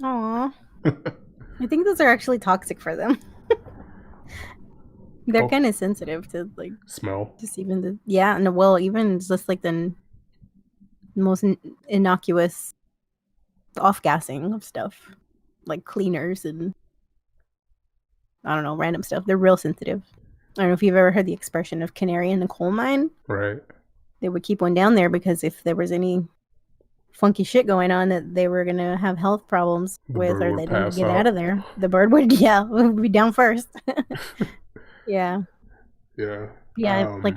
[SPEAKER 2] Aw. I think those are actually toxic for them. They're
[SPEAKER 1] Oh,
[SPEAKER 2] kind of sensitive to like
[SPEAKER 1] smell
[SPEAKER 2] just even the, yeah, and well, even just like the most innocuous off gassing of stuff, like cleaners and I don't know, random stuff. They're real sensitive. I don't know if you've ever heard the expression of canary in the coal mine.
[SPEAKER 1] right?
[SPEAKER 2] They would keep one down there because if there was any funky shit going on that they were gonna have health problems
[SPEAKER 1] The
[SPEAKER 2] with
[SPEAKER 1] bird
[SPEAKER 2] or
[SPEAKER 1] would
[SPEAKER 2] they needed to
[SPEAKER 1] pass
[SPEAKER 2] get out
[SPEAKER 1] out.
[SPEAKER 2] of there, the bird would yeah would be down first. Yeah,
[SPEAKER 1] Yeah.
[SPEAKER 2] yeah. Like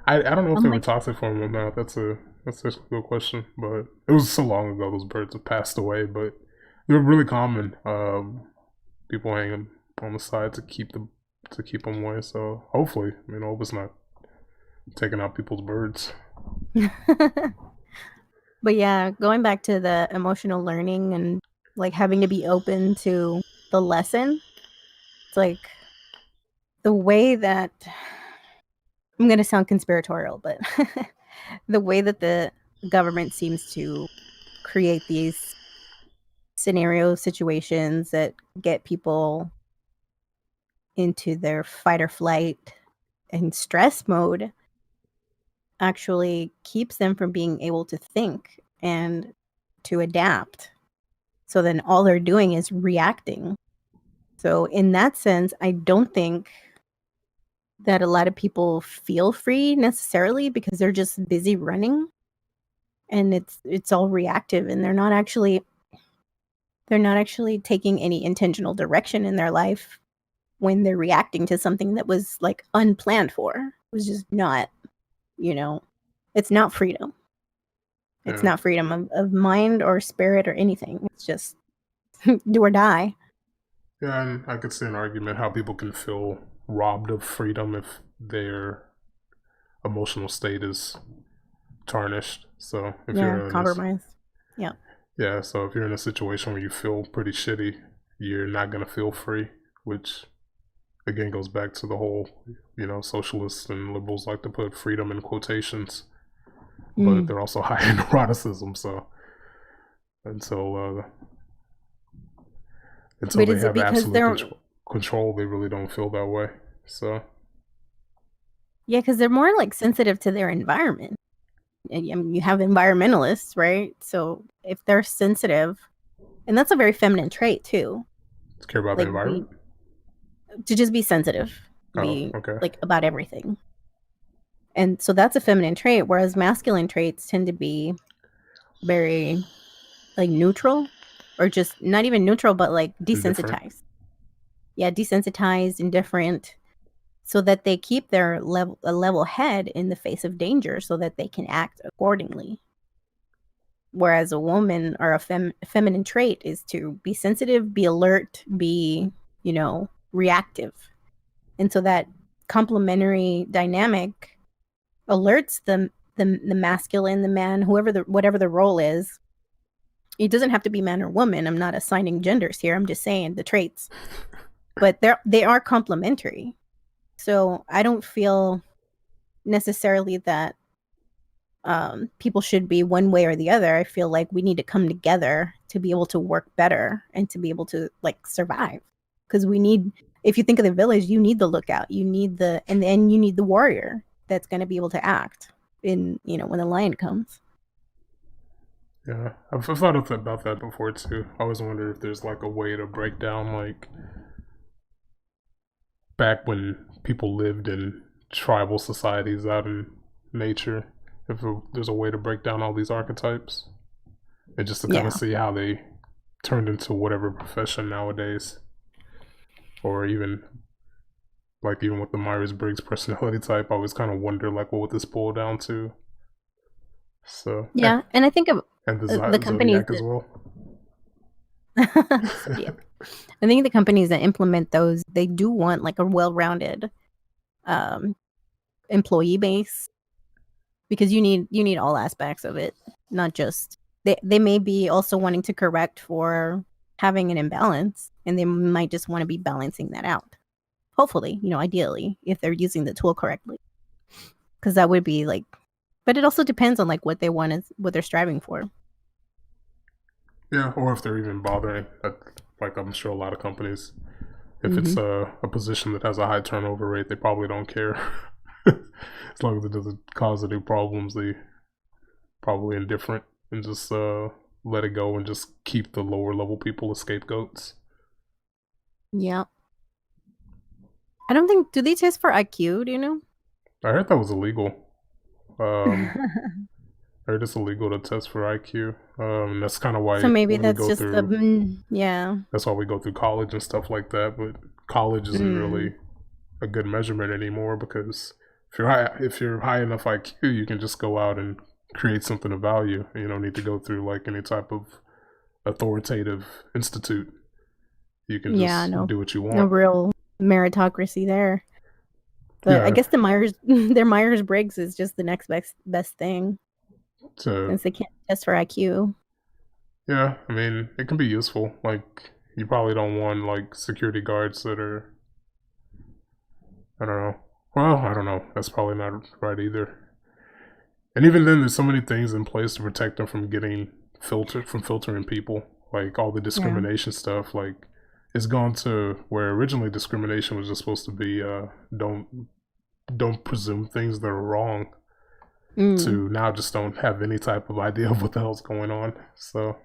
[SPEAKER 1] I don't know if
[SPEAKER 2] I'm
[SPEAKER 1] they were
[SPEAKER 2] like,
[SPEAKER 1] toxic for him or not. That's a good question. But it was so long ago. Those birds have passed away. But they're really common. People hang them on the side to keep them away. So hopefully, I hope it's not taking out people's birds.
[SPEAKER 2] but yeah, going back to the emotional learning and like having to be open to the lesson. It's like the way that I'm going to sound conspiratorial, but the way that the government seems to create these scenario situations that get people into their fight or flight and stress mode actually keeps them from being able to think and to adapt. So then all they're doing is reacting. So in that sense, I don't think that a lot of people feel free necessarily because they're just busy running and it's all reactive and they're not actually taking any intentional direction in their life when they're reacting to something that was like unplanned for. It was just not, you know, it's not freedom. It's
[SPEAKER 1] Yeah.
[SPEAKER 2] not freedom of mind or spirit or anything. It's just do or die.
[SPEAKER 1] Yeah, and I could see an argument how people can feel robbed of freedom if their emotional state is tarnished. So if
[SPEAKER 2] Yeah,
[SPEAKER 1] you're in this,
[SPEAKER 2] compromise. Yeah.
[SPEAKER 1] yeah, so if you're in a situation where you feel pretty shitty, you're not gonna feel free, which again goes back to the whole, socialists and liberals like to put freedom in quotations, but
[SPEAKER 2] Mm.
[SPEAKER 1] they're also high in neuroticism. So until uh, until
[SPEAKER 2] But
[SPEAKER 1] they
[SPEAKER 2] is it
[SPEAKER 1] have
[SPEAKER 2] because
[SPEAKER 1] absolute
[SPEAKER 2] they're
[SPEAKER 1] control, they really don't feel that way. So
[SPEAKER 2] yeah, because they're more like sensitive to their environment. I mean, you have environmentalists, right? So if they're sensitive, and that's a very feminine trait too,
[SPEAKER 1] care about the
[SPEAKER 2] like be
[SPEAKER 1] environment.
[SPEAKER 2] to just be sensitive,
[SPEAKER 1] Oh,
[SPEAKER 2] be
[SPEAKER 1] okay.
[SPEAKER 2] like about everything. And so that's a feminine trait, whereas masculine traits tend to be very like neutral or just not even neutral, but like
[SPEAKER 1] Indifferent.
[SPEAKER 2] desensitized. Yeah, desensitized, indifferent, so that they keep their level head in the face of danger so that they can act accordingly. Whereas a woman or a feminine trait is to be sensitive, be alert, be, reactive. And so that complementary dynamic alerts the masculine, the man, whatever the role is. It doesn't have to be man or woman. I'm not assigning genders here. I'm just saying the traits. But they are complementary. So I don't feel necessarily that people should be one way or the other. I feel like we need to come together to be able to work better and to be able to like survive. Because we need, if you think of the village, you need the lookout, you need the, and then you need the warrior that's going to be able to act in, when the lion comes.
[SPEAKER 1] Yeah, I've thought about that before too. I always wonder if there's like a way to break down like back when people lived in tribal societies out in nature. If there's a way to break down all these archetypes, and just to kind of
[SPEAKER 2] Yeah.
[SPEAKER 1] see how they turned into whatever profession nowadays, or even like even with the Myers Briggs personality type, I always kind of wonder like what would this boil down to. So
[SPEAKER 2] Yeah. And I think of
[SPEAKER 1] and the
[SPEAKER 2] the companies
[SPEAKER 1] zodiac as well.
[SPEAKER 2] so, yeah. I think the companies that implement those, they do want like a well-rounded um, employee base, because you need all aspects of it, not just they may be also wanting to correct for having an imbalance, and they might just want to be balancing that out. Hopefully, ideally, if they're using the tool correctly, because that would be like. But it also depends on like what they want, is what they're striving for.
[SPEAKER 1] Yeah, or if they're even bothering. Like I'm sure a lot of companies, if it's
[SPEAKER 2] Mm-hmm.
[SPEAKER 1] a position that has a high turnover rate, they probably don't care. As long as it doesn't cause any problems, they probably indifferent and just let it go and just keep the lower level people as scapegoats.
[SPEAKER 2] Yeah, I don't think, do they test for IQ? Do you know?
[SPEAKER 1] I heard that was illegal. Um, I heard it's illegal to test for IQ. That's kind of
[SPEAKER 2] So
[SPEAKER 1] why
[SPEAKER 2] maybe
[SPEAKER 1] we
[SPEAKER 2] that's
[SPEAKER 1] go
[SPEAKER 2] just the
[SPEAKER 1] through.
[SPEAKER 2] yeah.
[SPEAKER 1] That's why we go through college and stuff like that. But college isn't
[SPEAKER 2] Mm,
[SPEAKER 1] really a good measurement anymore because if you're high enough IQ, you can just go out and create something of value. You don't need to go through like any type of authoritative institute. You can
[SPEAKER 2] yeah,
[SPEAKER 1] just
[SPEAKER 2] no,
[SPEAKER 1] do what you
[SPEAKER 2] no
[SPEAKER 1] want.
[SPEAKER 2] real meritocracy there. But I
[SPEAKER 1] Yeah.
[SPEAKER 2] guess the Myers their Myers Briggs is just the next best thing,
[SPEAKER 1] To
[SPEAKER 2] since they can't test for IQ.
[SPEAKER 1] yeah, I mean it can be useful. Like you probably don't want like security guards that are I don't know. Well, I don't know. That's probably not right either. And even then, there's so many things in place to protect them from getting filtered from filtering people. Like all the
[SPEAKER 2] Yeah.
[SPEAKER 1] discrimination stuff. Like it's gone to where originally discrimination was just supposed to be don't presume things that are wrong.
[SPEAKER 2] Mm.
[SPEAKER 1] To now just don't have any type of idea of what the hell's going on. So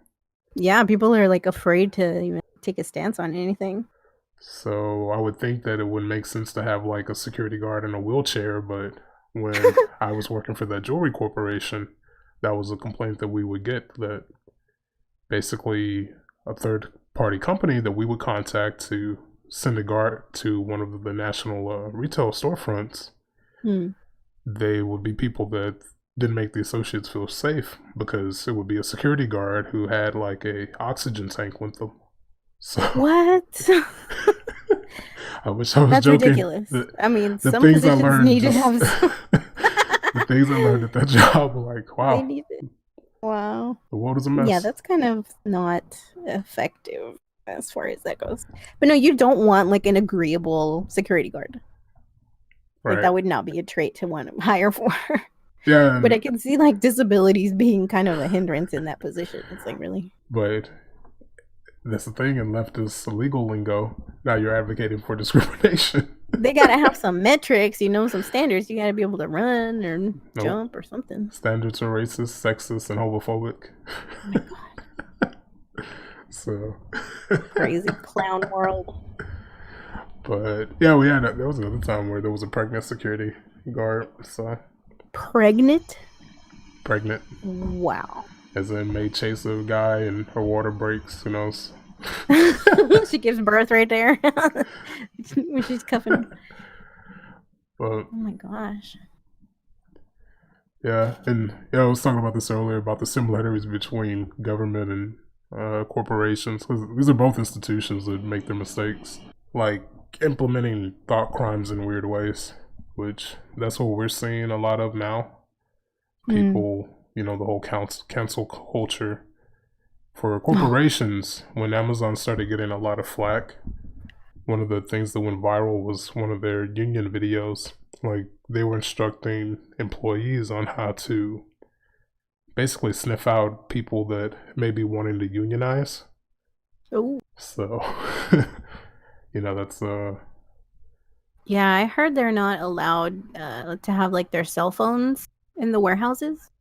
[SPEAKER 2] Yeah, people are like afraid to even take a stance on anything.
[SPEAKER 1] So I would think that it would make sense to have like a security guard in a wheelchair, but when I was working for that jewelry corporation, that was a complaint that we would get that basically a third party company that we would contact to send a guard to one of the national retail storefronts,
[SPEAKER 2] Mm.
[SPEAKER 1] they would be people that didn't make the associates feel safe because it would be a security guard who had like a oxygen tank with them. So
[SPEAKER 2] What?
[SPEAKER 1] I wish I was
[SPEAKER 2] That's
[SPEAKER 1] joking.
[SPEAKER 2] ridiculous. I mean,
[SPEAKER 1] The
[SPEAKER 2] some
[SPEAKER 1] things I
[SPEAKER 2] positions
[SPEAKER 1] learned
[SPEAKER 2] need to
[SPEAKER 1] just
[SPEAKER 2] have some.
[SPEAKER 1] the things I learned at that job were like,
[SPEAKER 2] They
[SPEAKER 1] wow,
[SPEAKER 2] need it. Wow.
[SPEAKER 1] the world is a
[SPEAKER 2] Yeah,
[SPEAKER 1] mess.
[SPEAKER 2] that's kind of not effective as far as that goes. But no, you don't want like an agreeable security guard. Like
[SPEAKER 1] Right.
[SPEAKER 2] that would not be a trait to want to hire for.
[SPEAKER 1] Yeah,
[SPEAKER 2] But I
[SPEAKER 1] and
[SPEAKER 2] can see like disabilities being kind of a hindrance in that position. It's like, really?
[SPEAKER 1] but that's the thing in leftist legal lingo. Now you're advocating for discrimination.
[SPEAKER 2] They gotta have some metrics, some standards. You gotta be able to run or
[SPEAKER 1] Nope.
[SPEAKER 2] jump or something.
[SPEAKER 1] Standards are racist, sexist, and homophobic.
[SPEAKER 2] Oh my god.
[SPEAKER 1] So
[SPEAKER 2] Crazy clown world.
[SPEAKER 1] but yeah, we had there was another time where there was a pregnant security guard. So
[SPEAKER 2] Pregnant?
[SPEAKER 1] pregnant
[SPEAKER 2] Wow.
[SPEAKER 1] as in may chase a guy and her water breaks, who knows?
[SPEAKER 2] She gives birth right there when she's cuffing him.
[SPEAKER 1] But
[SPEAKER 2] Oh my gosh.
[SPEAKER 1] yeah, and yeah, I was talking about this earlier about the similarities between government and corporations. 'Cause these are both institutions that make their mistakes, like implementing thought crimes in weird ways, which that's what we're seeing a lot of now.
[SPEAKER 2] Mm.
[SPEAKER 1] People, the whole cancel culture for corporations. When Amazon started getting a lot of flack, one of the things that went viral was one of their union videos. Like they were instructing employees on how to basically sniff out people that may be wanting to unionize.
[SPEAKER 2] Oh.
[SPEAKER 1] So, that's
[SPEAKER 2] Yeah, I heard they're not allowed to have like their cell phones in the warehouses.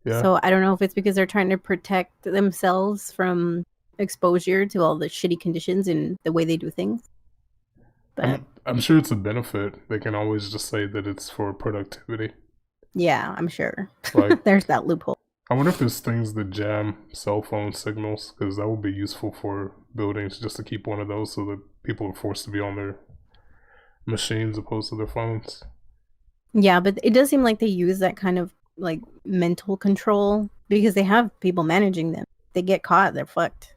[SPEAKER 1] yeah.
[SPEAKER 2] So I don't know if it's because they're trying to protect themselves from exposure to all the shitty conditions and the way they do things. But
[SPEAKER 1] I'm sure it's a benefit. They can always just say that it's for productivity.
[SPEAKER 2] yeah, I'm sure.
[SPEAKER 1] Like,
[SPEAKER 2] There's that loophole.
[SPEAKER 1] I wonder if there's things that jam cell phone signals, because that would be useful for buildings just to keep one of those so that people are forced to be on their machines opposed to their phones.
[SPEAKER 2] Yeah, but it does seem like they use that kind of like mental control because they have people managing them. They get caught, they're fucked.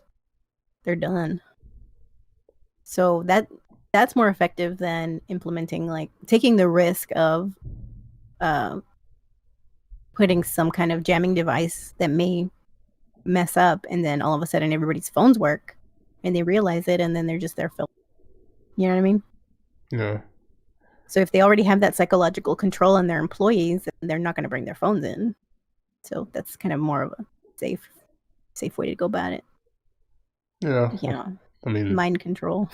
[SPEAKER 2] They're done. So that's more effective than implementing like taking the risk of uh, putting some kind of jamming device that may mess up, and then all of a sudden everybody's phones work and they realize it, and then they're just there filming. You know what I mean?
[SPEAKER 1] Yeah.
[SPEAKER 2] So if they already have that psychological control on their employees, they're not going to bring their phones in. So that's kind of more of a safe way to go about it.
[SPEAKER 1] Yeah.
[SPEAKER 2] Yeah.
[SPEAKER 1] I mean,
[SPEAKER 2] Mind control.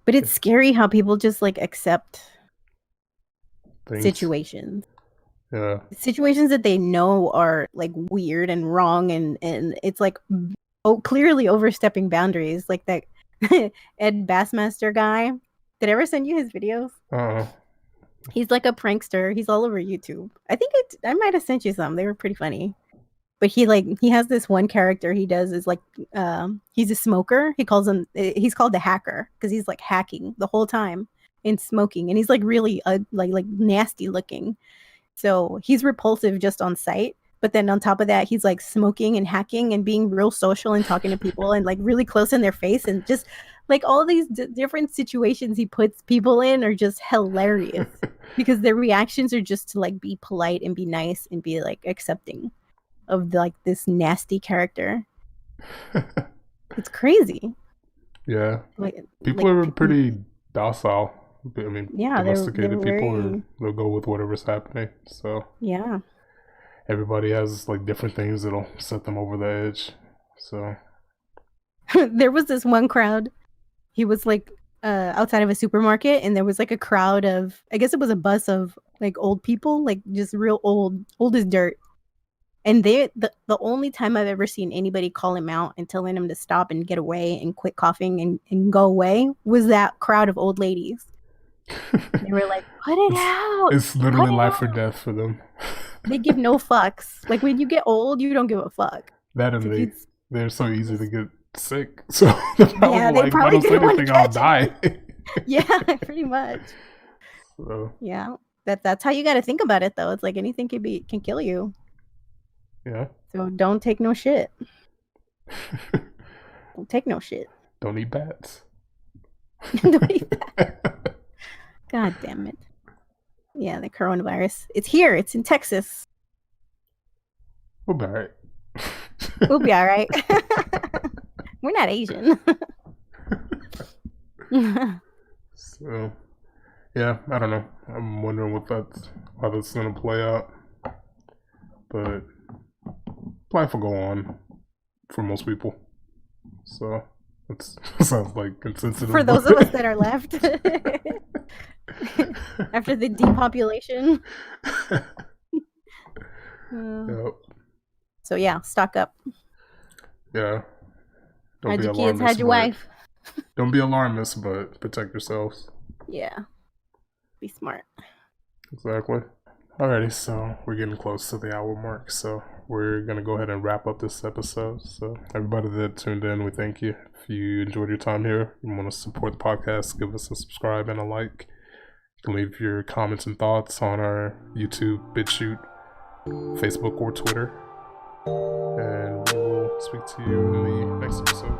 [SPEAKER 2] But it's scary how people just like accept
[SPEAKER 1] things.
[SPEAKER 2] situations.
[SPEAKER 1] Yeah.
[SPEAKER 2] Situations that they know are like weird and wrong, and it's like clearly overstepping boundaries, like that Ed Bassmaster guy. Did I ever send you his videos? He's like a prankster. He's all over YouTube. I think I might have sent you some. They were pretty funny. But he has this one character he does is like he's a smoker. He's called the hacker because he's like hacking the whole time and smoking, and he's like really like nasty looking. So he's repulsive just on sight. But then on top of that, he's like smoking and hacking and being real social and talking to people and like really close in their face, and just like all these different situations he puts people in are just hilarious because their reactions are just to like be polite and be nice and be like accepting of like this nasty character. It's crazy.
[SPEAKER 1] Yeah. People are pretty docile. I mean,
[SPEAKER 2] yeah,
[SPEAKER 1] domesticated
[SPEAKER 2] they're
[SPEAKER 1] people they'll go with whatever's happening. So
[SPEAKER 2] yeah.
[SPEAKER 1] Everybody has like different things that'll set them over the edge. So
[SPEAKER 2] there was this one crowd. He was like outside of a supermarket, and there was like a crowd of, I guess it was a bus of like old people, like just real old as dirt. And the only time I've ever seen anybody call him out and telling him to stop and get away and quit coughing and go away was that crowd of old ladies. They were like, put it out.
[SPEAKER 1] It's literally life or death for them.
[SPEAKER 2] They give no fucks. Like when you get old, you don't give a fuck.
[SPEAKER 1] That and they're so easy to get sick. So they probably
[SPEAKER 2] didn't want to
[SPEAKER 1] I'll die.
[SPEAKER 2] Yeah, pretty much.
[SPEAKER 1] So.
[SPEAKER 2] Yeah, that's how you got to think about it, though. It's like anything can kill you.
[SPEAKER 1] Yeah.
[SPEAKER 2] So don't take no shit. Don't take no shit.
[SPEAKER 1] Don't eat bats.
[SPEAKER 2] Don't eat bats. God damn it. Yeah, the coronavirus. It's here. It's in Texas.
[SPEAKER 1] We'll be all right.
[SPEAKER 2] We'll be all right. We're not Asian.
[SPEAKER 1] So, yeah, I don't know. I'm wondering how that's going to play out. But life will go on for most people. So, that sounds like insensitive.
[SPEAKER 2] For those of us that are left. After the depopulation.
[SPEAKER 1] Yep.
[SPEAKER 2] So yeah, stock up.
[SPEAKER 1] Yeah.
[SPEAKER 2] How'd your kids? How'd your wife?
[SPEAKER 1] Don't be alarmist, but protect yourselves.
[SPEAKER 2] Yeah. Be smart.
[SPEAKER 1] Exactly. Alrighty, so we're getting close to the hour mark, so we're going to go ahead and wrap up this episode. So everybody that tuned in, we thank you. If you enjoyed your time here, you want to support the podcast, give us a subscribe and a like. You can leave your comments and thoughts on our YouTube, BitChute, Facebook, or Twitter. And we will speak to you in the next episode.